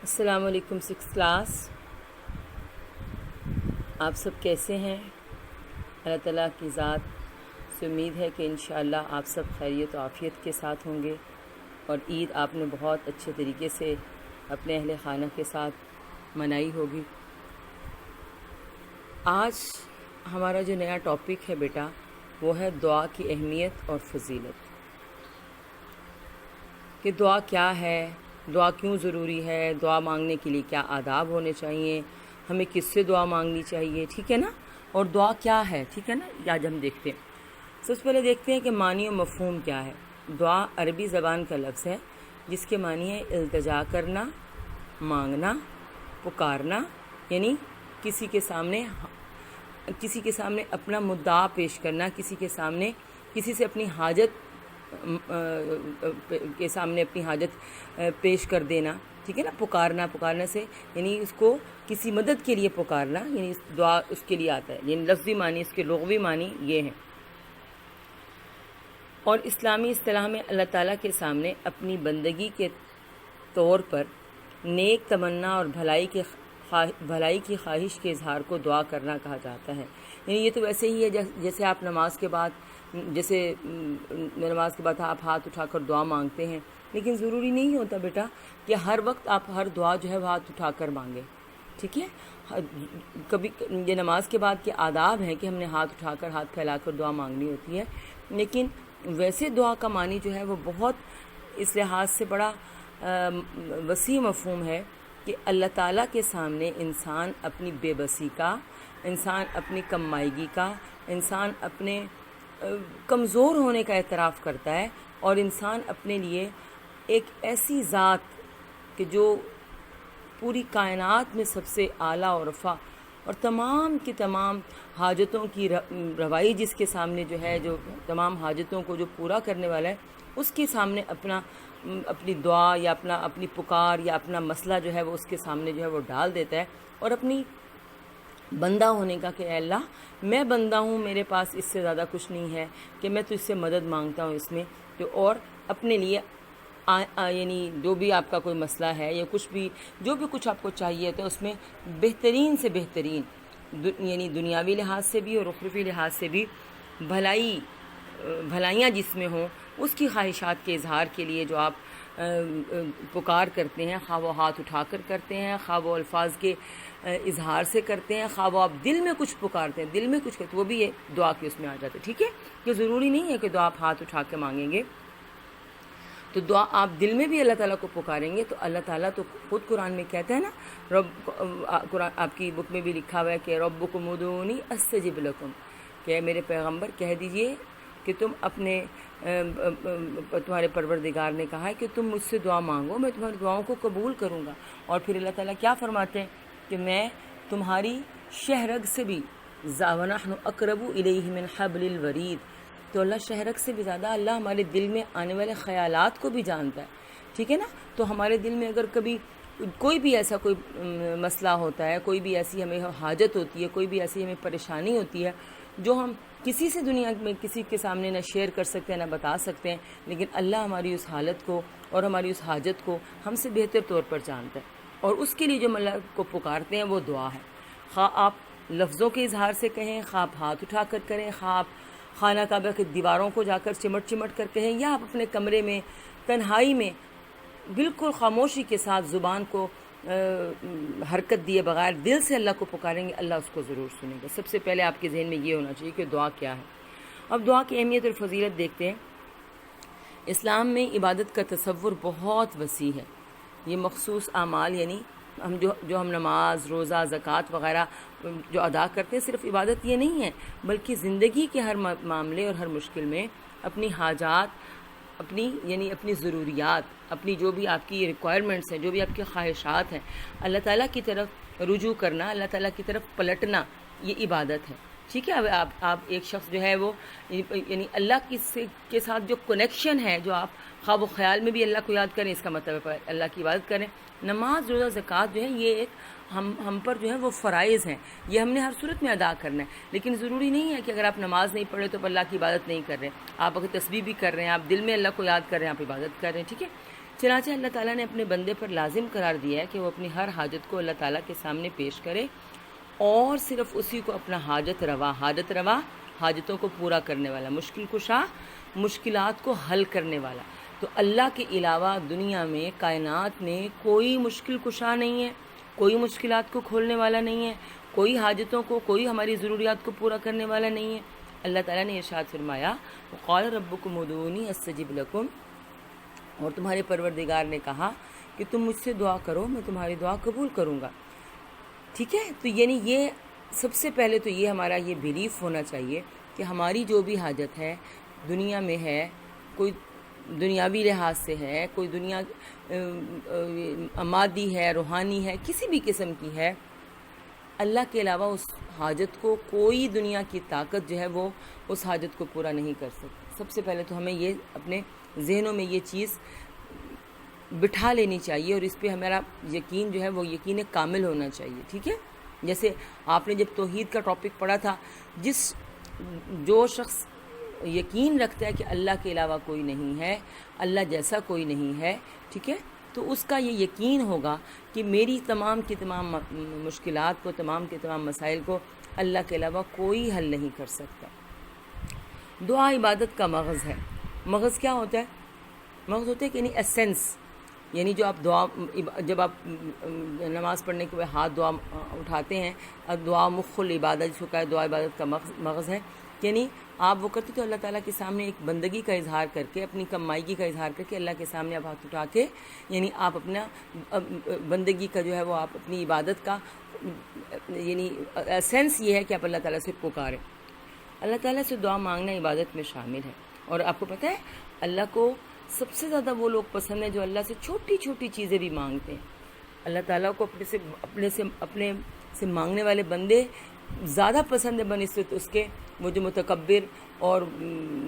السلام علیکم 6 کلاس، آپ سب کیسے ہیں؟ اللہ تعالیٰ کی ذات سے امید ہے کہ انشاءاللہ آپ سب خیریت و عافیت کے ساتھ ہوں گے اور عید آپ نے بہت اچھے طریقے سے اپنے اہل خانہ کے ساتھ منائی ہوگی۔ آج ہمارا جو نیا ٹاپک ہے بیٹا وہ ہے دعا کی اہمیت اور فضیلت، کہ دعا کیا ہے، دعا کیوں ضروری ہے، دعا مانگنے کے لیے کیا آداب ہونے چاہیے، ہمیں کس سے دعا مانگنی چاہیے، ٹھیک ہے نا، اور دعا کیا ہے، ٹھیک ہے نا، آج ہم دیکھتے ہیں۔ سب سے پہلے دیکھتے ہیں کہ معنی و مفہوم کیا ہے۔ دعا عربی زبان کا لفظ ہے جس کے معنی ہے التجا کرنا، مانگنا، پکارنا، یعنی کسی کے سامنے اپنا مدعا پیش کرنا، کسی سے اپنی حاجت کے سامنے اپنی حاجت پیش کر دینا، ٹھیک ہے نا۔ پکارنا سے یعنی اس کو کسی مدد کے لیے پکارنا، یعنی دعا اس کے لیے آتا ہے، یعنی لفظی معنی، اس کے لغوی معنی یہ ہیں۔ اور اسلامی اصطلاح میں اللہ تعالیٰ کے سامنے اپنی بندگی کے طور پر نیک تمنا اور بھلائی کی خواہش کے اظہار کو دعا کرنا کہا جاتا ہے۔ یعنی یہ تو ویسے ہی ہے جیسے آپ نماز کے بعد آپ ہاتھ اٹھا کر دعا مانگتے ہیں، لیکن ضروری نہیں ہوتا بیٹا کہ ہر وقت آپ ہر دعا جو ہے وہ ہاتھ اٹھا کر مانگیں، ٹھیک ہے۔ کبھی یہ نماز کے بعد کے آداب ہیں کہ ہم نے ہاتھ اٹھا کر، ہاتھ پھیلا کر دعا مانگنی ہوتی ہے، لیکن ویسے دعا کا معنی جو ہے وہ بہت اس لحاظ سے بڑا وسیع مفہوم ہے کہ اللہ تعالیٰ کے سامنے انسان اپنی بے بسی کا، انسان اپنی کم مائیگی کا، انسان اپنے کمزور ہونے کا اعتراف کرتا ہے، اور انسان اپنے لیے ایک ایسی ذات کہ جو پوری کائنات میں سب سے اعلیٰ اور رفع اور تمام کی تمام حاجتوں کی روائی جس کے سامنے جو ہے، جو تمام حاجتوں کو جو پورا کرنے والا ہے، اس کے سامنے اپنی دعا یا اپنی پکار یا اپنا مسئلہ جو ہے وہ اس کے سامنے جو ہے وہ ڈال دیتا ہے، اور اپنی بندہ ہونے کا کہ اے اللہ میں بندہ ہوں، میرے پاس اس سے زیادہ کچھ نہیں ہے، کہ میں تجھ سے مدد مانگتا ہوں اس میں، اور اپنے لیے یعنی جو بھی آپ کا کوئی مسئلہ ہے یا جو بھی کچھ آپ کو چاہیے تو اس میں بہترین سے بہترین، یعنی دنیاوی لحاظ سے بھی اور اخروی لحاظ سے بھی بھلائیاں جس میں ہوں، اس کی خواہشات کے اظہار کے لیے جو آپ پکار کرتے ہیں، خواہ وہ ہاتھ اٹھا کر کرتے ہیں، خواہ وہ الفاظ کے اظہار سے کرتے ہیں، خواہ وہ آپ دل میں کچھ پکارتے ہیں، دل میں کچھ کرتے، وہ بھی یہ دعا کے اس میں آ جاتے، ٹھیک ہے۔ کہ ضروری نہیں ہے کہ دعا آپ ہاتھ اٹھا کے مانگیں گے، تو دعا آپ دل میں بھی اللہ تعالیٰ کو پکاریں گے تو اللہ تعالیٰ تو خود قرآن میں کہتا ہے نا، قرآن آپ کی بک میں بھی لکھا ہوا ہے کہ ربکم ادعونی استجب لکم، کہ میرے پیغمبر کہہ دیجئے کہ تمہارے پروردگار نے کہا ہے کہ تم مجھ سے دعا مانگو، میں تمہاری دعاؤں کو قبول کروں گا۔ اور پھر اللہ تعالیٰ کیا فرماتے ہیں کہ میں تمہاری شہرگ سے بھی وَنَحْنُ أَقْرَبُ إِلَيْهِ مِنْ حَبْلِ الْوَرِيدِ، تو اللہ شہرگ سے بھی زیادہ اللہ ہمارے دل میں آنے والے خیالات کو بھی جانتا ہے، ٹھیک ہے نا۔ تو ہمارے دل میں اگر کبھی کوئی بھی ایسا کوئی مسئلہ ہوتا ہے، کوئی بھی ایسی ہمیں حاجت ہوتی ہے، کوئی بھی ایسی ہمیں پریشانی ہوتی ہے جو ہم کسی سے دنیا میں کسی کے سامنے نہ شیئر کر سکتے ہیں نہ بتا سکتے ہیں، لیکن اللہ ہماری اس حالت کو اور ہماری اس حاجت کو ہم سے بہتر طور پر جانتا ہے، اور اس کے لیے جو اللہ کو پکارتے ہیں وہ دعا ہے۔ خواہ آپ لفظوں کے اظہار سے کہیں، خواہ آپ ہاتھ اٹھا کر کریں، خواہ آپ خانہ کعبہ کی دیواروں کو جا کر چمٹ کر کہیں، یا آپ اپنے کمرے میں تنہائی میں بالکل خاموشی کے ساتھ زبان کو حرکت دیے بغیر دل سے اللہ کو پکاریں گے، اللہ اس کو ضرور سنے گا۔ سب سے پہلے آپ کے ذہن میں یہ ہونا چاہیے کہ دعا کیا ہے۔ اب دعا کی اہمیت اور فضیلت دیکھتے ہیں۔ اسلام میں عبادت کا تصور بہت وسیع ہے۔ یہ مخصوص اعمال، یعنی جو ہم نماز، روزہ، زکوٰۃ وغیرہ جو ادا کرتے ہیں، صرف عبادت یہ نہیں ہے، بلکہ زندگی کے ہر معاملے اور ہر مشکل میں اپنی حاجات، اپنی ضروریات، اپنی جو بھی آپ کی ریکوائرمنٹس ہیں، جو بھی آپ کی خواہشات ہیں، اللہ تعالیٰ کی طرف رجوع کرنا، اللہ تعالیٰ کی طرف پلٹنا، یہ عبادت ہے، ٹھیک ہے۔ آپ ایک شخص جو ہے وہ یعنی اللہ کے ساتھ جو کنیکشن ہے، جو آپ خواب و خیال میں بھی اللہ کو یاد کریں، اس کا مطلب ہے اللہ کی عبادت کریں۔ نماز، روزہ، زکوٰۃ جو ہے یہ ایک ہم پر جو ہے وہ فرائض ہیں، یہ ہم نے ہر صورت میں ادا کرنا ہے، لیکن ضروری نہیں ہے کہ اگر آپ نماز نہیں پڑھے تو اللہ کی عبادت نہیں کر رہے، آپ اگر تسبیح بھی کر رہے ہیں، آپ دل میں اللہ کو یاد کر رہے ہیں، آپ عبادت کر رہے ہیں، ٹھیک ہے۔ چنانچہ اللہ تعالیٰ نے اپنے بندے پر لازم قرار دیا ہے کہ وہ اپنی ہر حاجت کو اللہ تعالیٰ کے سامنے پیش کرے اور صرف اسی کو اپنا حاجت روا حاجتوں کو پورا کرنے والا، مشکل کشا، مشکلات کو حل کرنے والا۔ تو اللہ کے علاوہ دنیا میں، کائنات میں کوئی مشکل کشا نہیں ہے، کوئی مشکلات کو کھولنے والا نہیں ہے، کوئی حاجتوں کو، کوئی ہماری ضروریات کو پورا کرنے والا نہیں ہے۔ اللہ تعالیٰ نے ارشاد فرمایا وقال ربکم ادعونی استجب لکم، اور تمہارے پروردگار نے کہا کہ تم مجھ سے دعا کرو، میں تمہاری دعا قبول کروں گا، ٹھیک ہے۔ تو یعنی یہ سب سے پہلے تو یہ ہمارا یہ بیلیف ہونا چاہیے کہ ہماری جو بھی حاجت ہے دنیا میں ہے، کوئی دنیاوی لحاظ سے ہے، کوئی دنیا مادی ہے، روحانی ہے، کسی بھی قسم کی ہے، اللہ کے علاوہ اس حاجت کو کوئی دنیا کی طاقت جو ہے وہ اس حاجت کو پورا نہیں کر سکتی۔ سب سے پہلے تو ہمیں یہ اپنے ذہنوں میں یہ چیز بٹھا لینی چاہیے اور اس پہ ہمارا یقین جو ہے وہ یقین کامل ہونا چاہیے، ٹھیک ہے۔ جیسے آپ نے جب توحید کا ٹاپک پڑھا تھا، جو شخص یقین رکھتا ہے کہ اللہ کے علاوہ کوئی نہیں ہے، اللہ جیسا کوئی نہیں ہے، ٹھیک ہے، تو اس کا یہ یقین ہوگا کہ میری تمام کی تمام مشکلات کو، تمام کے تمام مسائل کو اللہ کے علاوہ کوئی حل نہیں کر سکتا۔ دعا عبادت کا مغز ہے۔ مغز کیا ہوتا ہے؟ مغز ہوتا ہے کہ یعنی ایسنس، یعنی جو آپ جب آپ نماز پڑھنے کے بعد ہاتھ دعا اٹھاتے ہیں، اب دعا مخ العبادت جس کو کہا ہے، دعا عبادت کا مغز ہے، یعنی آپ وہ کرتے تو اللہ تعالیٰ کے سامنے ایک بندگی کا اظہار کر کے، اپنی کمائیگی کا اظہار کر کے اللہ کے سامنے آپ ہاتھ اٹھا کے، یعنی آپ اپنا بندگی کا جو ہے وہ آپ اپنی عبادت کا یعنی سینس یہ ہے کہ آپ اللہ تعالیٰ سے پکاریں۔ اللہ تعالیٰ سے دعا مانگنا عبادت میں شامل ہے، اور آپ کو پتہ ہے اللہ کو سب سے زیادہ وہ لوگ پسند ہیں جو اللہ سے چھوٹی چھوٹی چیزیں بھی مانگتے ہیں۔ اللہ تعالیٰ کو اپنے سے مانگنے والے بندے زیادہ پسند ہے بنسبت اس کے، وہ جو متکبر اور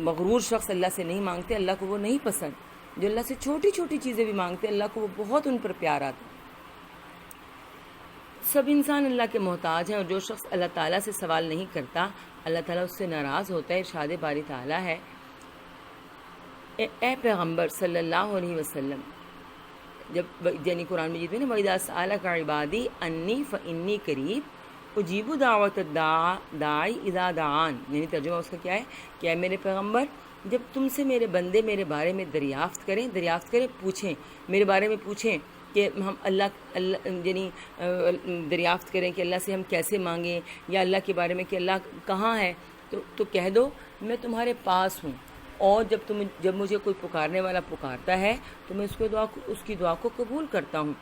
مغرور شخص اللہ سے نہیں مانگتے، اللہ کو وہ نہیں پسند۔ جو اللہ سے چھوٹی چھوٹی چیزیں بھی مانگتے ہیں، اللہ کو وہ بہت ان پر پیار آتا ہے۔ سب انسان اللہ کے محتاج ہیں، اور جو شخص اللہ تعالیٰ سے سوال نہیں کرتا، اللہ تعالیٰ اس سے ناراض ہوتا ہے۔ ارشاد باری تعالیٰ ہے، اے پیغمبر صلی اللہ علیہ وسلم، جب یعنی قرآن مجید میں وَإِذَا سَأَلَكَ عِبَادِي أَنِّي فَإِنِّي قَرِيبٌ أُجِيبُ دَعْوَةَ الدَّاعِ إِذَا دَعَانِ، یعنی ترجمہ اس کا کیا ہے کہ اے میرے پیغمبر، جب تم سے میرے بندے میرے بارے میں دریافت کریں، پوچھیں، میرے بارے میں پوچھیں کہ ہم اللہ یعنی دریافت کریں کہ اللہ سے ہم کیسے مانگیں، یا اللہ کے بارے میں کہ اللہ کہاں ہے، تو کہہ دو میں تمہارے پاس ہوں، اور جب مجھے کوئی پکارنے والا پکارتا ہے تو میں اس کی دعا کو قبول کرتا ہوں۔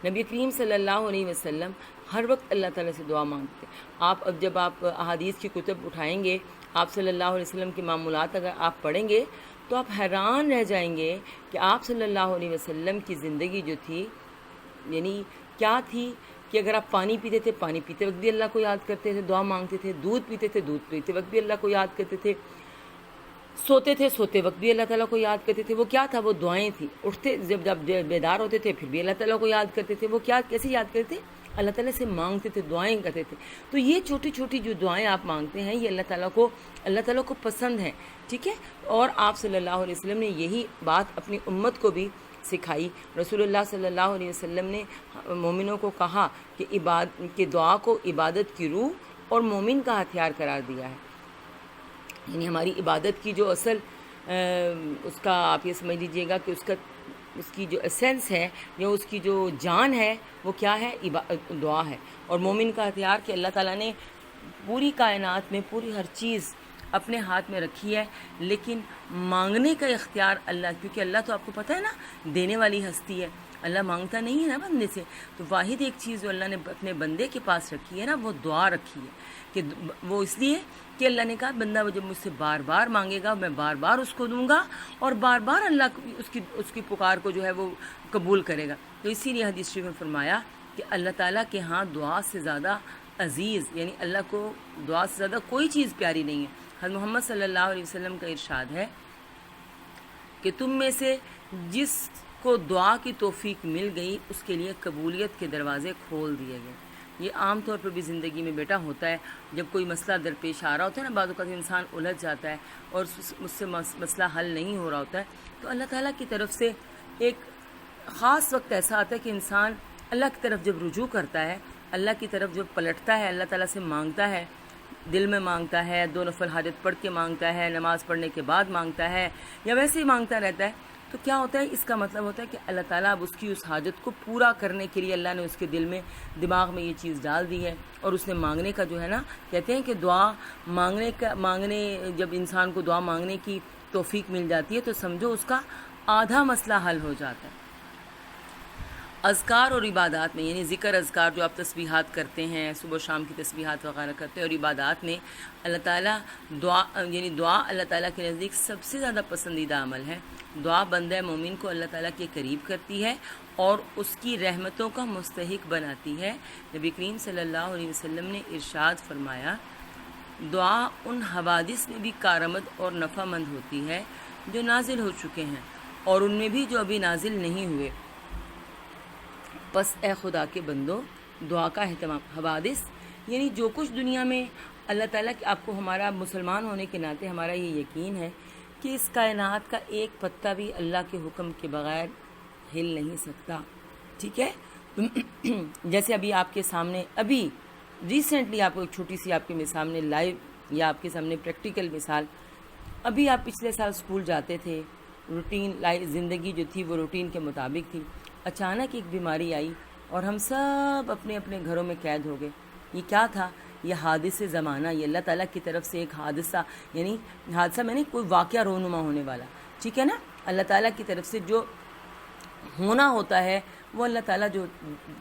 نبی کریم صلی اللہ علیہ وسلم ہر وقت اللہ تعالیٰ سے دعا مانگتے ہیں۔ جب آپ احادیث کی کتب اٹھائیں گے، آپ صلی اللہ علیہ وسلم کے معمولات اگر آپ پڑھیں گے تو آپ حیران رہ جائیں گے کہ آپ صلی اللہ علیہ وسلم کی زندگی جو تھی، یعنی کیا تھی کہ اگر آپ پانی پیتے تھے، پانی پیتے وقت بھی اللہ کو یاد کرتے تھے، دعا مانگتے تھے، دودھ پیتے تھے، دودھ پیتے وقت بھی اللہ کو یاد کرتے تھے، سوتے تھے، سوتے وقت بھی اللہ تعالیٰ کو یاد کرتے تھے۔ وہ کیا تھا؟ وہ دعائیں تھیں۔ اٹھتے جب بیدار ہوتے تھے پھر بھی اللہ تعالیٰ کو یاد کرتے تھے۔ وہ کیسے یاد کرتے؟ اللہ تعالیٰ سے مانگتے تھے، دعائیں کرتے تھے۔ تو یہ چھوٹی چھوٹی جو دعائیں آپ مانگتے ہیں، یہ اللہ تعالیٰ کو پسند ہیں، ٹھیک ہے۔ اور آپ صلی اللہ علیہ وسلم نے یہی بات اپنی امت کو بھی سکھائی۔ رسول اللہ صلی اللہ علیہ وسلم نے مومنوں کو کہا کہ دعا کو عبادت کی روح اور مومن کا ہتھیار قرار دیا ہے، یعنی ہماری عبادت کی جو اصل اس کا آپ یہ سمجھ لیجئے گا کہ اس کی جو ایسنس ہے یا اس کی جو جان ہے وہ کیا ہے؟ دعا ہے۔ اور مومن کا ہتھیار کہ اللہ تعالیٰ نے پوری کائنات میں پوری ہر چیز اپنے ہاتھ میں رکھی ہے، لیکن مانگنے کا اختیار کیونکہ اللہ تو آپ کو پتہ ہے نا دینے والی ہستی ہے، اللہ مانگتا نہیں ہے نا بندے سے، تو واحد ایک چیز جو اللہ نے اپنے بندے کے پاس رکھی ہے نا، وہ دعا رکھی ہے، کہ وہ اس لیے کہ اللہ نے کہا بندہ جب مجھ سے بار بار مانگے گا میں بار بار اس کو دوں گا، اور بار بار اللہ اس کی پکار کو جو ہے وہ قبول کرے گا۔ تو اسی لیے حدیث شریف میں فرمایا کہ اللہ تعالیٰ کے ہاں دعا سے زیادہ عزیز، یعنی اللہ کو دعا سے زیادہ کوئی چیز پیاری نہیں ہے۔ حضرت محمد صلی اللہ علیہ وسلم کا ارشاد ہے کہ تم میں سے جس کو دعا کی توفیق مل گئی اس کے لیے قبولیت کے دروازے کھول دیے گئے. یہ عام طور پر بھی زندگی میں بیٹا ہوتا ہے. جب کوئی مسئلہ درپیش آ رہا ہوتا ہے نا، بعض اوقات انسان الجھ جاتا ہے اور اس سے مسئلہ حل نہیں ہو رہا ہوتا ہے، تو اللہ تعالیٰ کی طرف سے ایک خاص وقت ایسا آتا ہے کہ انسان اللہ کی طرف جب رجوع کرتا ہے، اللہ کی طرف جب پلٹتا ہے، اللہ تعالیٰ سے مانگتا ہے، دل میں مانگتا ہے، 2 نفل حاجت پڑھ کے مانگتا ہے، نماز پڑھنے کے بعد مانگتا ہے، یا ویسے ہی مانگتا رہتا ہے، تو کیا ہوتا ہے؟ اس کا مطلب ہوتا ہے کہ اللہ تعالیٰ اب اس کی اس حاجت کو پورا کرنے کے لیے اللہ نے اس کے دل میں، دماغ میں یہ چیز ڈال دی ہے، اور اس نے مانگنے کا جو ہے نا، کہتے ہیں کہ دعا مانگنے جب انسان کو دعا مانگنے کی توفیق مل جاتی ہے تو سمجھو اس کا آدھا مسئلہ حل ہو جاتا ہے. اذکار اور عبادات میں، یعنی ذکر اذکار جو آپ تسبیحات کرتے ہیں، صبح و شام کی تسبیحات وغیرہ کرتے ہیں، اور عبادات میں اللہ تعالیٰ دعا اللہ تعالیٰ کے نزدیک سب سے زیادہ پسندیدہ عمل ہے. دعا بندہ مومن کو اللہ تعالیٰ کے قریب کرتی ہے اور اس کی رحمتوں کا مستحق بناتی ہے. نبی کریم صلی اللہ علیہ وسلم نے ارشاد فرمایا، دعا ان حوادث میں بھی کارآمد اور نفع مند ہوتی ہے جو نازل ہو چکے ہیں، اور ان میں بھی جو ابھی نازل نہیں ہوئے. پس اے خدا کے بندو، دعا کا اہتمام. حوادث یعنی جو کچھ دنیا میں اللہ تعالیٰ کی، آپ کو ہمارا مسلمان ہونے کے ناطے ہمارا یہ یقین ہے کہ اس کائنات کا ایک پتا بھی اللہ کے حکم کے بغیر ہل نہیں سکتا. ٹھیک ہے؟ جیسے ابھی آپ کے سامنے، ابھی ریسنٹلی آپ کو ایک چھوٹی سی آپ کے سامنے لائیو یا آپ کے سامنے پریکٹیکل مثال، ابھی آپ پچھلے سال اسکول جاتے تھے، روٹین زندگی جو تھی وہ روٹین کے مطابق تھی، اچانک ایک بیماری آئی اور ہم سب اپنے اپنے گھروں میں قید ہو گئے. یہ کیا تھا؟ یہ حادث زمانہ، یہ اللہ تعالیٰ کی طرف سے ایک حادثہ، یعنی حادثہ میں نے کوئی واقعہ رونما ہونے والا. ٹھیک ہے نا؟ اللہ تعالیٰ کی طرف سے جو ہونا ہوتا ہے وہ اللہ تعالیٰ جو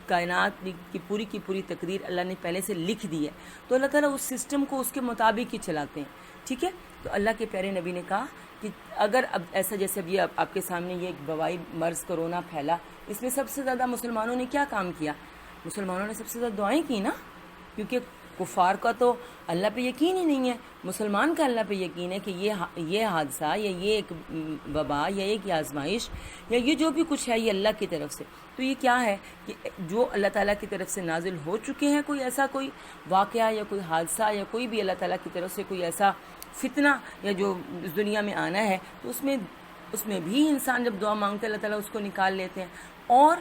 کائنات کی پوری تقریر اللہ نے پہلے سے لکھ دی ہے، تو اللہ تعالیٰ اس سسٹم کو اس کے مطابق ہی چلاتے ہیں. ٹھیک ہے؟ تو اللہ کے پیارے نبی نے کہا کہ اگر اب ایسا جیسے اب یہ آپ کے سامنے یہ ایک وبائی مرض کرونا پھیلا، اس میں سب سے زیادہ مسلمانوں نے کیا کام کیا؟ مسلمانوں نے سب سے زیادہ دعائیں کی نا، کیونکہ کفار کا تو اللہ پہ یقین ہی نہیں ہے، مسلمان کا اللہ پہ یقین ہے کہ یہ حادثہ یا یہ ایک وبا یا ایک آزمائش یا یہ جو بھی کچھ ہے یہ اللہ کی طرف سے. تو یہ کیا ہے کہ جو اللہ تعالیٰ کی طرف سے نازل ہو چکے ہیں، کوئی ایسا کوئی واقعہ یا کوئی حادثہ یا کوئی بھی اللہ تعالیٰ کی طرف سے کوئی ایسا فتنہ یا جو اس دنیا میں آنا ہے، تو اس میں بھی انسان جب دعا مانگتے اللہ تعالیٰ اس کو نکال لیتے ہیں. اور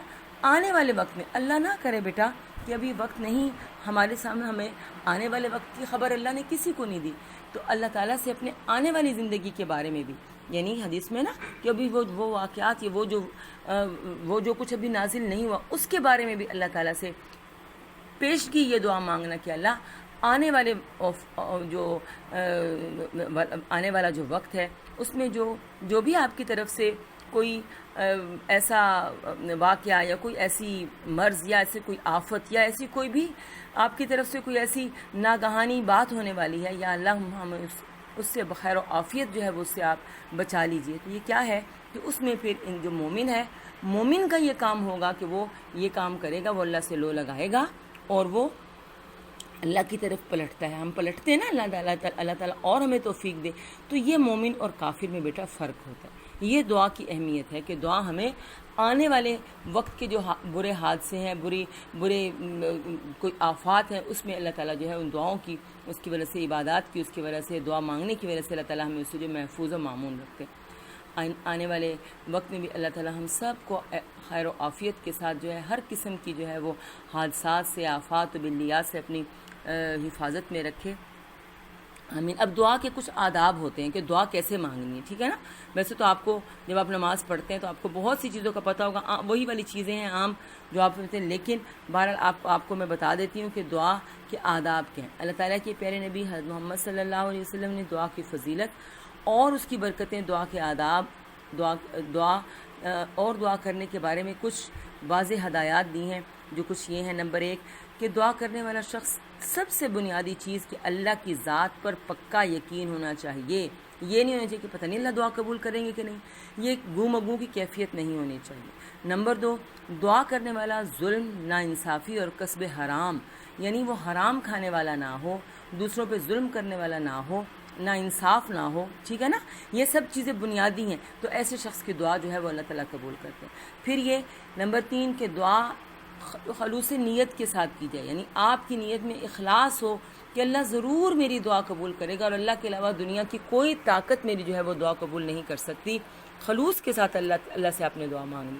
آنے والے وقت میں اللہ نہ کرے بیٹا کہ ابھی وقت نہیں ہمارے سامنے، ہمیں آنے والے وقت کی خبر اللہ نے کسی کو نہیں دی، تو اللہ تعالیٰ سے اپنے آنے والی زندگی کے بارے میں بھی، یعنی حدیث میں نا کہ ابھی وہ واقعات یا وہ جو کچھ ابھی نازل نہیں ہوا اس کے بارے میں بھی اللہ تعالیٰ سے پیشگی یہ دعا مانگنا کہ اللہ آنے والا جو وقت ہے اس میں جو بھی آپ کی طرف سے کوئی ایسا واقعہ یا کوئی ایسی مرض یا ایسے کوئی آفت یا ایسی کوئی بھی آپ کی طرف سے کوئی ایسی ناگہانی بات ہونے والی ہے، یا اللہ ہمیں اس سے بخیر و عافیت جو ہے وہ اس سے آپ بچا لیجئے. تو یہ کیا ہے کہ اس میں پھر جو مومن ہے، مومن کا یہ کام ہوگا کہ وہ یہ کام کرے گا، وہ اللہ سے لو لگائے گا اور وہ اللہ کی طرف پلٹتا ہے. ہم پلٹتے ہیں نا، اللہ تعالیٰ اور ہمیں توفیق دے. تو یہ مومن اور کافر میں بیٹا فرق ہوتا ہے. یہ دعا کی اہمیت ہے کہ دعا ہمیں آنے والے وقت کے جو برے حادثے ہیں، برے کوئی آفات ہیں، اس میں اللہ تعالیٰ جو ہے ان دعاؤں کی، اس کی وجہ سے عبادات کی، اس کی وجہ سے دعا مانگنے کی وجہ سے اللہ تعالیٰ ہمیں اس سے جو محفوظ و معمون رکھتے ہیں. آنے والے وقت میں بھی اللہ تعالیٰ ہم سب کو خیر و عافیت کے ساتھ جو ہے ہر قسم کی جو ہے وہ حادثات سے، آفات و بلیات سے اپنی حفاظت میں رکھے. آمین. اب دعا کے کچھ آداب ہوتے ہیں کہ دعا کیسے مانگنی ہے. ٹھیک ہے نا؟ ویسے تو آپ کو جب آپ نماز پڑھتے ہیں تو آپ کو بہت سی چیزوں کا پتہ ہوگا، وہی والی چیزیں ہیں عام جو آپ سمجھتے ہیں، لیکن بہرحال آپ کو میں بتا دیتی ہوں کہ دعا کے آداب کیا ہیں. اللہ تعالیٰ کے پیارے نبی حضرت محمد صلی اللہ علیہ وسلم نے دعا کی فضیلت اور اس کی برکتیں، دعا کے آداب، دعا کرنے کے بارے میں کچھ واضح ہدایات دی ہیں، جو کچھ یہ ہیں. نمبر 1 کہ دعا کرنے والا شخص سب سے بنیادی چیز کہ اللہ کی ذات پر پکا یقین ہونا چاہیے. یہ نہیں ہونا چاہیے کہ پتہ نہیں اللہ دعا قبول کریں گے کہ نہیں، یہ گو مگو کی کیفیت نہیں ہونی چاہیے. نمبر 2 دعا کرنے والا ظلم، ناانصافی اور کسب حرام، یعنی وہ حرام کھانے والا نہ ہو، دوسروں پہ ظلم کرنے والا نہ ہو، ناانصاف نہ ہو، ٹھیک ہے نا، یہ سب چیزیں بنیادی ہیں، تو ایسے شخص کی دعا جو ہے وہ اللہ تعالیٰ قبول کرتے ہیں۔ پھر یہ نمبر 3 کہ دعا خلوص نیت کے ساتھ کی جائے، یعنی آپ کی نیت میں اخلاص ہو کہ اللہ ضرور میری دعا قبول کرے گا، اور اللہ کے علاوہ دنیا کی کوئی طاقت میری جو ہے وہ دعا قبول نہیں کر سکتی۔ خلوص کے ساتھ اللہ سے آپ نے دعا مانگنی۔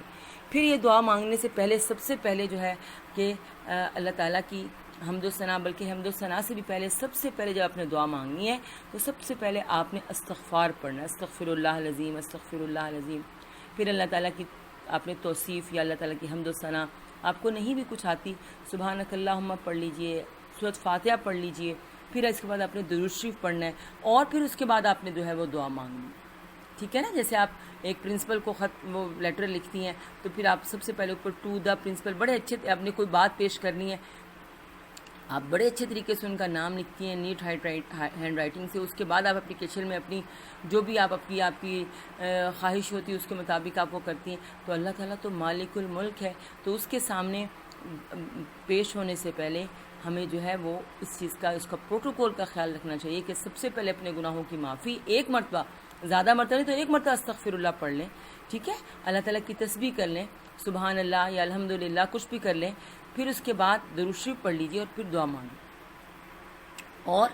پھر یہ دعا مانگنے سے پہلے سب سے پہلے جو ہے کہ اللہ تعالیٰ کی حمد و ثنا، بلکہ حمد و ثنا سے بھی پہلے سب سے پہلے جب آپ نے دعا مانگنی ہے تو سب سے پہلے آپ نے استغفار پڑھنا ہے، استغفر اللہ العظیم، استغفر اللہ العظیم۔ پھر اللہ تعالیٰ کی آپ نے توصیف یا اللہ تعالیٰ کی حمد و ثنا، آپ کو نہیں بھی کچھ آتی سبحانک اللہم پڑھ لیجئے، سورۃ فاتحہ پڑھ لیجئے، پھر اس کے بعد آپ نے درود شریف پڑھنا ہے، اور پھر اس کے بعد آپ نے جو ہے وہ دعا مانگنی ہے، ٹھیک ہے نا۔ جیسے آپ ایک پرنسپل کو وہ لیٹر لکھتی ہیں تو پھر آپ سب سے پہلے اوپر ٹو دا پرنسپل، بڑے اچھے آپ نے کوئی بات پیش کرنی ہے، آپ بڑے اچھے طریقے سے ان کا نام لکھتی ہیں نیٹ ہینڈ رائٹنگ سے، اس کے بعد آپ اپلیکیشن میں اپنی جو بھی آپ کی خواہش ہوتی ہے اس کے مطابق آپ وہ کرتی ہیں۔ تو اللہ تعالیٰ تو مالک الملک ہے، تو اس کے سامنے پیش ہونے سے پہلے ہمیں جو ہے وہ اس چیز کا، اس کا پروٹوکول کا خیال رکھنا چاہیے کہ سب سے پہلے اپنے گناہوں کی معافی، ایک مرتبہ، زیادہ مرتبہ نہیں تو ایک مرتبہ استغفر اللہ پڑھ لیں، ٹھیک ہے، اللہ تعالیٰ کی تسبیح کر لیں، سبحان اللہ یا الحمدللہ کچھ بھی کر لیں، پھر اس کے بعد درود شریف پڑھ لیجئے اور پھر دعا مانگیں۔ اور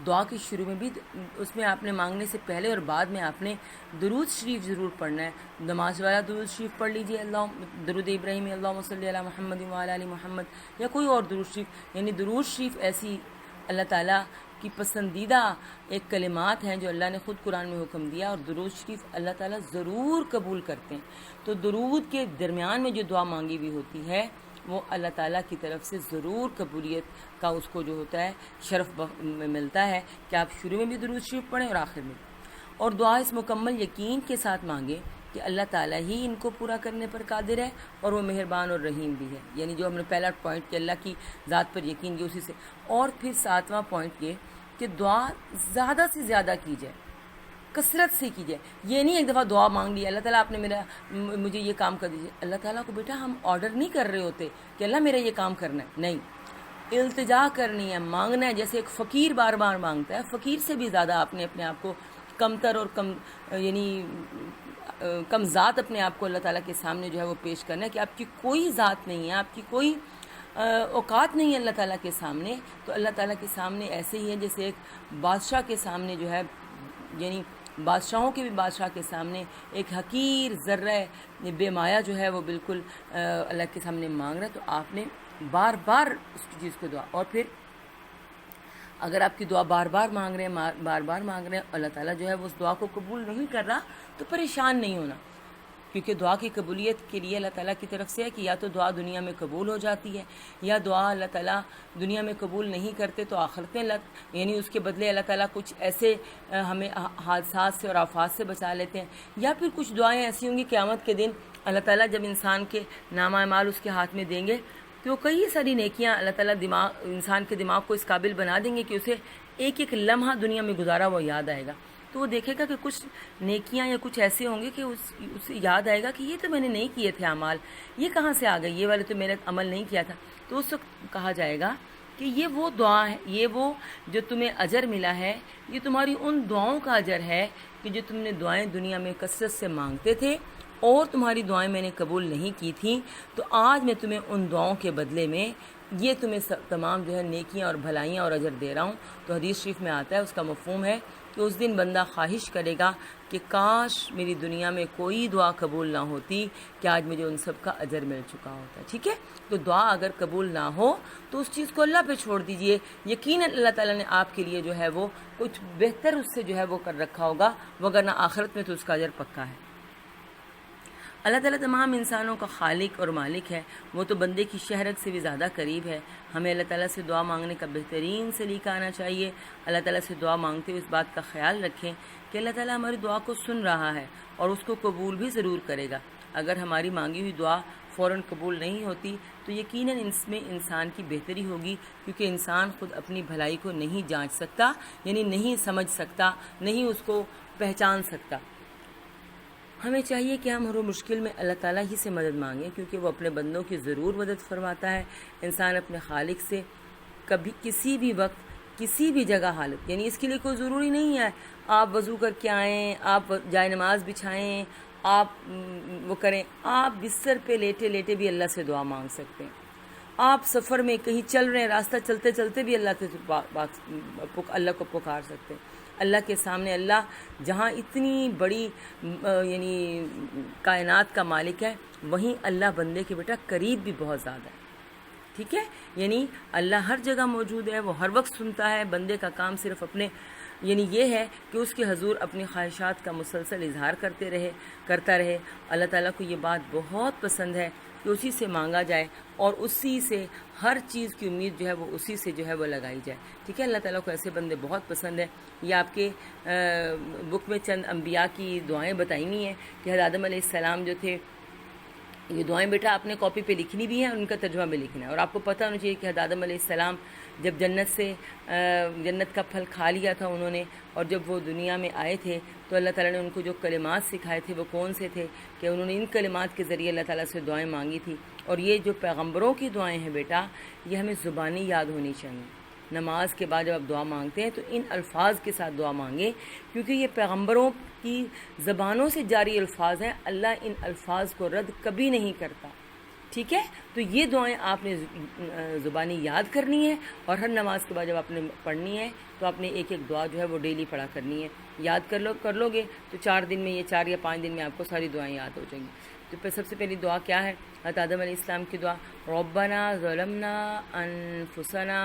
دعا کے شروع میں بھی اس میں آپ نے مانگنے سے پہلے اور بعد میں آپ نے درود شریف ضرور پڑھنا ہے۔ نماز والا درود شریف پڑھ لیجئے، درود ابراہیمی اللہم صلی علی محمد وعلی آل محمد، یا کوئی اور درود شریف، یعنی درود شریف ایسی اللہ تعالیٰ کی پسندیدہ ایک کلمات ہیں جو اللہ نے خود قرآن میں حکم دیا، اور درود شریف اللہ تعالیٰ ضرور قبول کرتے ہیں۔ تو درود کے درمیان میں جو دعا مانگی ہوئی ہوتی ہے وہ اللہ تعالیٰ کی طرف سے ضرور قبولیت کا اس کو جو ہوتا ہے شرف ملتا ہے کہ آپ شروع میں بھی درود شریف پڑھیں اور آخر میں، اور دعا اس مکمل یقین کے ساتھ مانگیں کہ اللہ تعالیٰ ہی ان کو پورا کرنے پر قادر ہے اور وہ مہربان اور رحیم بھی ہے، یعنی جو ہم نے پہلا پوائنٹ کہ اللہ کی ذات پر یقین کیا اسی سے، اور پھر 7واں پوائنٹ یہ کہ دعا زیادہ سے زیادہ کی جائے، کثرت سے کی جائے۔ یہ نہیں ایک دفعہ دعا مانگ لی اللہ تعالیٰ آپ نے مجھے یہ کام کر دیجیے، اللہ تعالیٰ کو بیٹا ہم آرڈر نہیں کر رہے ہوتے کہ اللہ میرا یہ کام کرنا ہے، نہیں، التجا کرنی ہے، مانگنا ہے، جیسے ایک فقیر بار بار مانگتا ہے، فقیر سے بھی زیادہ آپ نے اپنے آپ کو کمتر اور کم ذات اپنے آپ کو اللہ تعالیٰ کے سامنے جو ہے وہ پیش کرنا ہے کہ آپ کی کوئی ذات نہیں ہے، آپ کی کوئی اوقات نہیں ہے اللہ تعالیٰ کے سامنے، تو اللہ تعالیٰ کے سامنے ایسے ہی ہے جیسے ایک بادشاہ کے سامنے جو ہے، یعنی بادشاہوں کے بھی بادشاہ کے سامنے ایک حقیر ذرہ بے مایہ جو ہے وہ بالکل اللہ کے سامنے مانگ رہا ہے، تو آپ نے بار بار اس کی چیز کو دعا، اور پھر اگر آپ کی دعا بار بار مانگ رہے ہیں اللہ تعالیٰ جو ہے وہ اس دعا کو قبول نہیں کر رہا تو پریشان نہیں ہونا، کیونکہ دعا کی قبولیت کے لیے اللہ تعالیٰ کی طرف سے ہے کہ یا تو دعا دنیا میں قبول ہو جاتی ہے، یا دعا اللہ تعالیٰ دنیا میں قبول نہیں کرتے تو آخرت میں یعنی اس کے بدلے اللہ تعالیٰ کچھ ایسے ہمیں حادثات سے اور آفات سے بچا لیتے ہیں، یا پھر کچھ دعائیں ایسی ہوں گی قیامت کے دن اللہ تعالیٰ جب انسان کے نامہ اعمال اس کے ہاتھ میں دیں گے تو کئی ساری نیکیاں اللہ تعالیٰ انسان کے دماغ کو اس قابل بنا دیں گے کہ اسے ایک ایک لمحہ دنیا میں گزارا وہ یاد آئے گا، تو وہ دیکھے گا کہ کچھ نیکیاں یا کچھ ایسے ہوں گے کہ اسے یاد آئے گا کہ یہ تو میں نے نہیں کیے تھے اعمال، یہ کہاں سے آ گئے، یہ والے تو میں نے عمل نہیں کیا تھا، تو اس وقت کہا جائے گا کہ یہ وہ دعا ہے، یہ وہ جو تمہیں اجر ملا ہے، یہ تمہاری ان دعاؤں کا اجر ہے کہ جو تم نے دعائیں دنیا میں کثرت سے مانگتے تھے اور تمہاری دعائیں میں نے قبول نہیں کی تھیں، تو آج میں تمہیں ان دعاؤں کے بدلے میں یہ تمہیں تمام جو ہے نیکیاں اور بھلائیاں اور اجر دے رہا ہوں۔ تو حدیث شریف میں آتا ہے، اس کا مفہوم ہے کہ اس دن بندہ خواہش کرے گا کہ کاش میری دنیا میں کوئی دعا قبول نہ ہوتی کہ آج مجھے ان سب کا اجر مل چکا ہوتا، ٹھیک ہے۔ تو دعا اگر قبول نہ ہو تو اس چیز کو اللہ پہ چھوڑ دیجئے، یقیناً اللہ تعالیٰ نے آپ کے لیے جو ہے وہ کچھ بہتر اس سے جو ہے وہ کر رکھا ہوگا، وگرنہ آخرت میں تو اس کا اجر پکا ہے۔ اللہ تعالیٰ تمام انسانوں کا خالق اور مالک ہے، وہ تو بندے کی شہرت سے بھی زیادہ قریب ہے۔ ہمیں اللہ تعالیٰ سے دعا مانگنے کا بہترین سلیقہ آنا چاہیے۔ اللہ تعالیٰ سے دعا مانگتے ہوئے اس بات کا خیال رکھیں کہ اللہ تعالیٰ ہماری دعا کو سن رہا ہے اور اس کو قبول بھی ضرور کرے گا۔ اگر ہماری مانگی ہوئی دعا فوراً قبول نہیں ہوتی تو یقیناً اس میں انسان کی بہتری ہوگی، کیونکہ انسان خود اپنی بھلائی کو نہیں جانچ سکتا، یعنی نہیں سمجھ سکتا، نہیں اس کو پہچان سکتا۔ ہمیں چاہیے کہ ہم ہر مشکل میں اللہ تعالیٰ ہی سے مدد مانگیں، کیونکہ وہ اپنے بندوں کی ضرور مدد فرماتا ہے۔ انسان اپنے خالق سے کبھی کسی بھی وقت کسی بھی جگہ حالت، یعنی اس کے لیے کوئی ضروری نہیں ہے آپ وضو کر کے آئیں، آپ جائے نماز بچھائیں، آپ وہ کریں، آپ بستر پہ لیٹے لیٹے بھی اللہ سے دعا مانگ سکتے ہیں، آپ سفر میں کہیں چل رہے ہیں، راستہ چلتے چلتے بھی اللہ کو پکار سکتے ہیں۔ اللہ کے سامنے اللہ جہاں اتنی بڑی یعنی کائنات کا مالک ہے، وہیں اللہ بندے کے بیٹا قریب بھی بہت زیادہ ہے، ٹھیک ہے؟ یعنی اللہ ہر جگہ موجود ہے، وہ ہر وقت سنتا ہے، بندے کا کام صرف اپنے یعنی یہ ہے کہ اس کے حضور اپنی خواہشات کا مسلسل اظہار کرتا رہے۔ اللہ تعالیٰ کو یہ بات بہت پسند ہے کہ اسی سے مانگا جائے اور اسی سے ہر چیز کی امید جو ہے وہ اسی سے جو ہے وہ لگائی جائے، ٹھیک ہے؟ اللہ تعالیٰ کو ایسے بندے بہت پسند ہیں۔ یہ آپ کے بک میں چند انبیاء کی دعائیں بتائی ہوئی ہیں کہ حضرت آدم علیہ السلام جو تھے، یہ دعائیں بیٹا آپ نے کاپی پہ لکھنی بھی ہیں اور ان کا ترجمہ بھی لکھنا ہے، اور آپ کو پتہ ہونا چاہیے کہ حضرت آدم علیہ السلام جب جنت کا پھل کھا لیا تھا انہوں نے، اور جب وہ دنیا میں آئے تھے تو اللہ تعالیٰ نے ان کو جو کلمات سکھائے تھے وہ کون سے تھے کہ انہوں نے ان کلمات کے ذریعے اللہ تعالیٰ سے دعائیں مانگی تھی۔ اور یہ جو پیغمبروں کی دعائیں ہیں بیٹا، یہ ہمیں زبانی یاد ہونی چاہیے۔ نماز کے بعد جب آپ دعا مانگتے ہیں تو ان الفاظ کے ساتھ دعا مانگیں، کیونکہ یہ پیغمبروں کی زبانوں سے جاری الفاظ ہیں، اللہ ان الفاظ کو رد کبھی نہیں کرتا، ٹھیک ہے؟ تو یہ دعائیں آپ نے زبانی یاد کرنی ہے، اور ہر نماز کے بعد جب آپ نے پڑھنی ہے تو آپ نے ایک ایک دعا جو ہے وہ ڈیلی پڑھا کرنی ہے۔ یاد کر لو گے تو 4 دن میں، یہ 4 یا 5 دن میں آپ کو ساری دعائیں یاد ہو جائیں گی۔ تو پھر سب سے پہلی دعا کیا ہے؟ حضرت آدم علیہ السلام کی دعا، ربنا ظلمنا انفسنا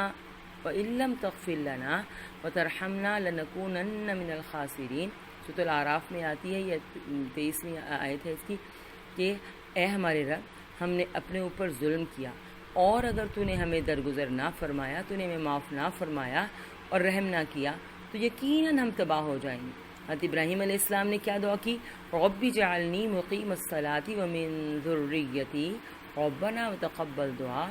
وَإِن لَّمْ تَغْفِرْ لَنَا وَتَرْحَمْنَا لَنَكُونَنَّ مِنَ الْخَاسِرِينَ۔ سورۃ الاعراف میں آتی ہے، یہ 23ویں آیت ہے اس کی، کہ اے ہمارے رب، ہم نے اپنے اوپر ظلم کیا، اور اگر تو نے ہمیں درگزر نہ فرمایا، تو نے ہمیں معاف نہ فرمایا اور رحم نہ کیا، تو یقیناً ہم تباہ ہو جائیں گے۔ حضرت ابراہیم علیہ السلام نے کیا دعا کی؟ رب اجعلنی مقیم الصلاۃ ومن ذریتی ربنا وتقبل دعا،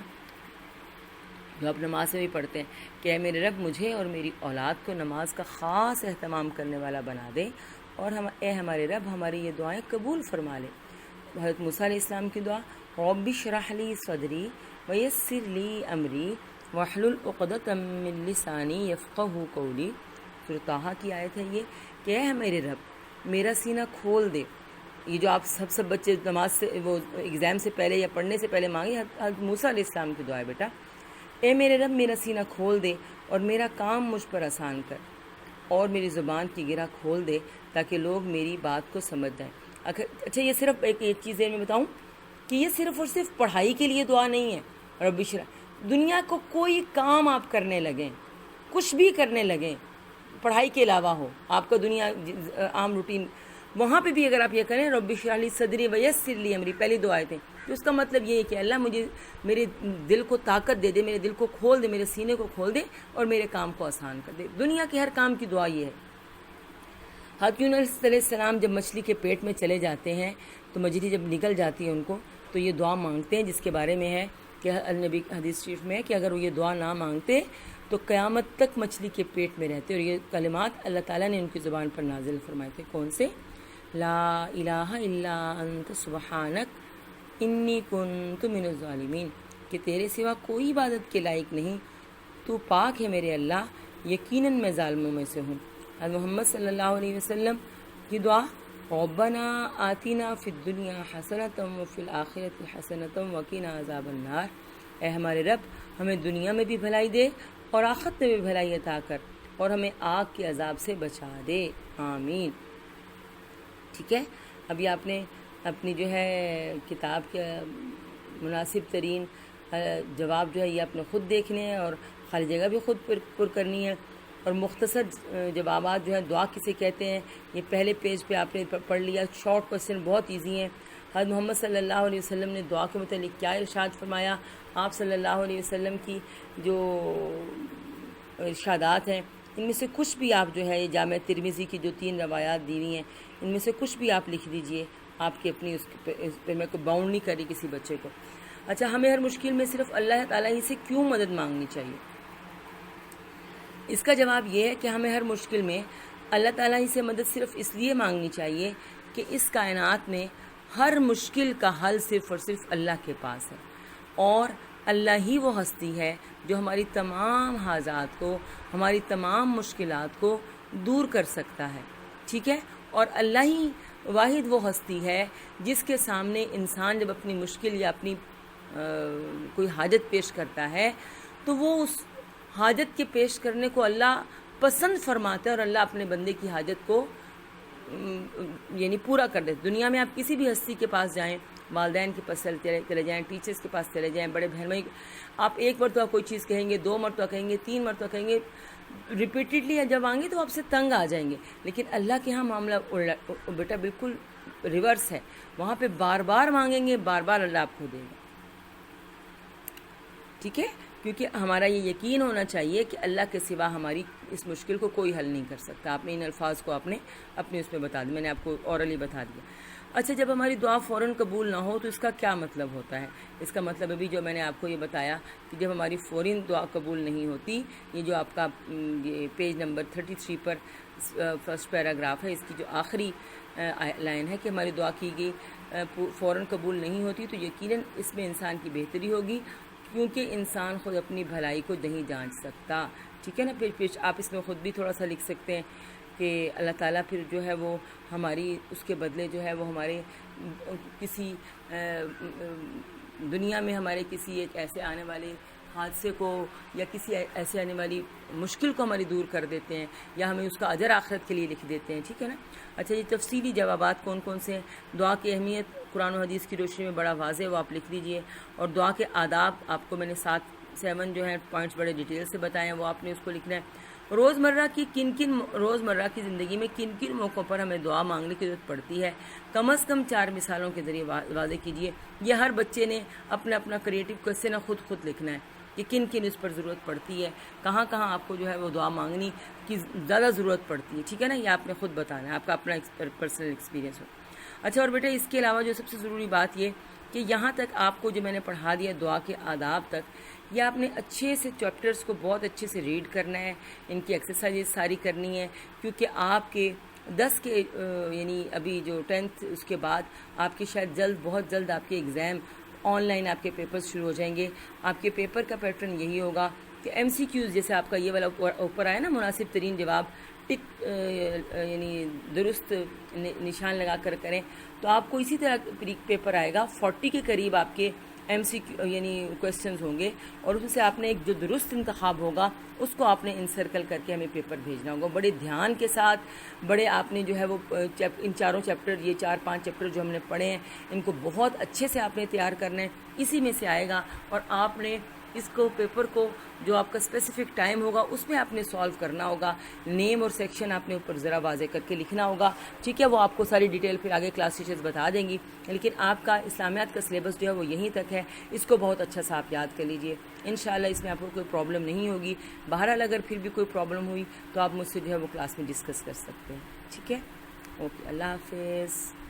جو آپ نماز میں بھی پڑھتے ہیں کہ اے میرے رب، مجھے اور میری اولاد کو نماز کا خاص اہتمام کرنے والا بنا دے، اور اے ہمارے رب، ہماری یہ دعائیں قبول فرما لے۔ حضرت موسیٰ علیہ السلام کی دعا، رب اشرح لی صدری ویسر لی امری واحلل عقدۃ من لسانی یفقہوا قولی۔ سورۃ طٰہٰ کی آیت ہے یہ، کہ اے میرے رب، میرا سینہ کھول دے۔ یہ جو آپ سب بچے نماز سے وہ ایگزام سے پہلے یا پڑھنے سے پہلے مانگے، حضرت موسیٰ علیہ السلام کی دعا ہے بیٹا، اے میرے رب، میرا سینہ کھول دے اور میرا کام مجھ پر آسان کر، اور میری زبان کی گرہ کھول دے تاکہ لوگ میری بات کو سمجھ جائیں۔ اچھا، یہ صرف ایک چیز میں بتاؤں کہ یہ صرف اور صرف پڑھائی کے لیے دعا نہیں ہے۔ رب اشرح، دنیا کو کوئی کام آپ کرنے لگیں، کچھ بھی کرنے لگیں پڑھائی کے علاوہ ہو، آپ کا دنیا عام روٹین، وہاں پہ بھی اگر آپ یہ کریں رب اشرح لی صدری ویسر لی امری، پہلی دعائیں تھیں، تو اس کا مطلب یہ ہے کہ اللہ مجھے میرے دل کو طاقت دے دے، میرے دل کو کھول دے، میرے سینے کو کھول دے اور میرے کام کو آسان کر دے۔ دنیا کے ہر کام کی دعا یہ ہے۔ حضرت یونس علیہ السلام جب مچھلی کے پیٹ میں چلے جاتے ہیں تو مچھلی جب نکل جاتی ہے ان کو، تو یہ دعا مانگتے ہیں، جس کے بارے میں ہے کہ النبی حدیث شریف میں ہے کہ اگر وہ یہ دعا نہ مانگتے تو قیامت تک مچھلی کے پیٹ میں رہتے، اور یہ کلمات اللہ تعالیٰ نے ان کی زبان پر نازل فرمائے تھے۔ کون سے؟ لا الہ الا انت سبحانک انی کنت من الظالمین، کہ تیرے سوا کوئی عبادت کے لائق نہیں، تو پاک ہے میرے اللہ، یقیناً میں ظالموں میں سے ہوں۔ حضرت محمد صلی اللہ علیہ وسلم کی دعا، ربنا آتنا فی الدنیا حسنۃ وفی الآخرۃ حسنۃ وقنا عذاب النار، اے ہمارے رب، ہمیں دنیا میں بھی بھلائی دے اور آخرت میں بھی بھلائی عطا کر، اور ہمیں آگ کے عذاب سے بچا دے، آمین۔ ٹھیک ہے، ابھی آپ نے اپنی جو ہے کتاب کے مناسب ترین جواب جو ہے یہ آپ نے خود دیکھنے ہیں، اور خالی جگہ بھی خود پر کرنی ہے، اور مختصر جوابات جو ہیں دعا کسے کہتے ہیں یہ پہلے پیج پہ آپ نے پڑھ لیا۔ شارٹ کوسچن بہت ایزی ہیں۔ حضرت محمد صلی اللہ علیہ وسلم نے دعا کے متعلق کیا ارشاد فرمایا؟ آپ صلی اللہ علیہ وسلم کی جو ارشادات ہیں ان میں سے کچھ بھی آپ جو ہے یہ جامع ترمذی کی جو 3 روایات دی ہوئی ہیں ان میں سے کچھ بھی آپ لکھ دیجئے، آپ کی اپنی اس پہ میں کوئی باؤنڈ نہیں کری کسی بچے کو۔ اچھا، ہمیں ہر مشکل میں صرف اللہ تعالیٰ ہی سے کیوں مدد مانگنی چاہیے؟ اس کا جواب یہ ہے کہ ہمیں ہر مشکل میں اللہ تعالیٰ ہی سے مدد صرف اس لیے مانگنی چاہیے کہ اس کائنات میں ہر مشکل کا حل صرف اور صرف اللہ کے پاس ہے، اور اللہ ہی وہ ہستی ہے جو ہماری تمام حاجات کو، ہماری تمام مشکلات کو دور کر سکتا ہے، ٹھیک ہے؟ اور اللہ ہی واحد وہ ہستی ہے جس کے سامنے انسان جب اپنی مشکل یا اپنی کوئی حاجت پیش کرتا ہے تو وہ اس حاجت کے پیش کرنے کو اللہ پسند فرماتا ہے، اور اللہ اپنے بندے کی حاجت کو یعنی پورا کر دیتے۔ دنیا میں آپ کسی بھی ہستی کے پاس جائیں، والدین کے پاس چلے جائیں، ٹیچرز کے پاس چلے جائیں، بڑے بہن بھائی، آپ ایک مرتبہ کوئی چیز کہیں گے، 2 مرتبہ کہیں گے، 3 مرتبہ کہیں گے، ریپیٹڈلی جب آئیں گے تو آپ سے تنگ آ جائیں گے۔ لیکن اللہ کے ہاں معاملہ بیٹا بالکل ریورس ہے، وہاں پہ بار بار مانگیں گے، بار بار اللہ آپ کو دے گا، ٹھیک ہے؟ کیونکہ ہمارا یہ یقین ہونا چاہیے کہ اللہ کے سوا ہماری اس مشکل کو کوئی حل نہیں کر سکتا۔ آپ نے ان الفاظ کو آپ نے اپنے اس میں بتا دیا، میں نے آپ کو اورلی بتا دیا۔ اچھا، جب ہماری دعا فوراً قبول نہ ہو تو اس کا کیا مطلب ہوتا ہے؟ اس کا مطلب ابھی جو میں نے آپ کو یہ بتایا کہ جب ہماری فوراً دعا قبول نہیں ہوتی، یہ جو آپ کا یہ پیج نمبر 33 پر فرسٹ پیراگراف ہے، اس کی جو آخری لائن ہے کہ ہماری دعا کی گئی فوراً قبول نہیں ہوتی، تو یقیناً اس میں انسان کی بہتری ہوگی، کیونکہ انسان خود اپنی بھلائی کو نہیں جانچ سکتا، ٹھیک ہے نا؟ پھر آپ اس میں خود بھی تھوڑا سا لکھ سکتے ہیں کہ اللہ تعالیٰ پھر جو ہے وہ ہماری اس کے بدلے جو ہے وہ ہمارے کسی دنیا میں ہمارے کسی ایک ایسے آنے والے حادثے کو یا کسی ایسے آنے والی مشکل کو ہماری دور کر دیتے ہیں، یا ہمیں اس کا اجر آخرت کے لیے لکھ دیتے ہیں، ٹھیک ہے نا؟ اچھا، یہ تفصیلی جوابات کون کون سے ہیں؟ دعا کی اہمیت قرآن و حدیث کی روشنی میں بڑا واضح ہے، وہ آپ لکھ لیجئے۔ اور دعا کے آداب آپ کو میں نے 7 جو ہیں پوائنٹس بڑے ڈیٹیل سے بتائے ہیں، وہ آپ نے اس کو لکھنا ہے۔ روزمرہ کی زندگی میں کن کن موقعوں پر ہمیں دعا مانگنے کی ضرورت پڑتی ہے، کم از کم 4 مثالوں کے ذریعے واضح کیجیے۔ یہ ہر بچے نے اپنا کریٹو کوسچن خود لکھنا ہے کہ کن کن اس پر ضرورت پڑتی ہے، کہاں کہاں آپ کو جو ہے وہ دعا مانگنی کی زیادہ ضرورت پڑتی ہے، ٹھیک ہے نا؟ یہ آپ نے خود بتانا ہے، آپ کا اپنا پرسنل ایکسپیرینس ہو۔ اچھا، اور بیٹا اس کے علاوہ جو سب سے ضروری بات یہ کہ یہاں تک آپ کو جو میں نے پڑھا دیا دعا کے آداب تک، یہ آپ نے اچھے سے چیپٹرز کو بہت اچھے سے ریڈ کرنا ہے، ان کی ایکسرسائز ساری کرنی ہے، کیونکہ آپ کے 10 کے یعنی ابھی جو 10th اس کے بعد آپ کے شاید بہت جلد آپ کے ایگزام آن لائن آپ کے پیپرز شروع ہو جائیں گے۔ آپ کے پیپر کا پیٹرن یہی ہوگا کہ MCQs جیسے آپ کا یہ والا اوپر آیا نا، مناسب ترین جواب ٹک یعنی درست نشان لگا کر کریں، تو آپ کو اسی طرح پیپر آئے گا، 40 کے قریب آپ کے MCQ یعنی کویسچنز ہوں گے، اور اس سے آپ نے ایک جو درست انتخاب ہوگا اس کو آپ نے انسرکل کر کے ہمیں پیپر بھیجنا ہوگا، بڑے دھیان کے ساتھ، بڑے آپ نے جو ہے وہ ان 4 چیپٹر، یہ 4-5 چیپٹر جو ہم نے پڑھے ہیں، ان کو بہت اچھے سے آپ نے تیار کرنا ہے، اسی میں سے آئے گا، اور آپ نے اس کو پیپر کو جو آپ کا اسپیسیفک ٹائم ہوگا اس میں آپ نے سالو کرنا ہوگا، نیم اور سیکشن آپ نے اوپر ذرا واضح کر کے لکھنا ہوگا، ٹھیک ہے؟ وہ آپ کو ساری ڈیٹیل پھر آگے کلاس ٹیچرز بتا دیں گی، لیکن آپ کا اسلامیات کا سلیبس جو ہے وہ یہیں تک ہے، اس کو بہت اچھا سا آپ یاد کر لیجئے، انشاءاللہ اس میں آپ کو کوئی پرابلم نہیں ہوگی۔ بہرحال اگر پھر بھی کوئی پرابلم ہوئی تو آپ مجھ سے جو ہے وہ کلاس میں ڈسکس کر سکتے ہیں، ٹھیک ہے؟ اوکے، اللہ حافظ۔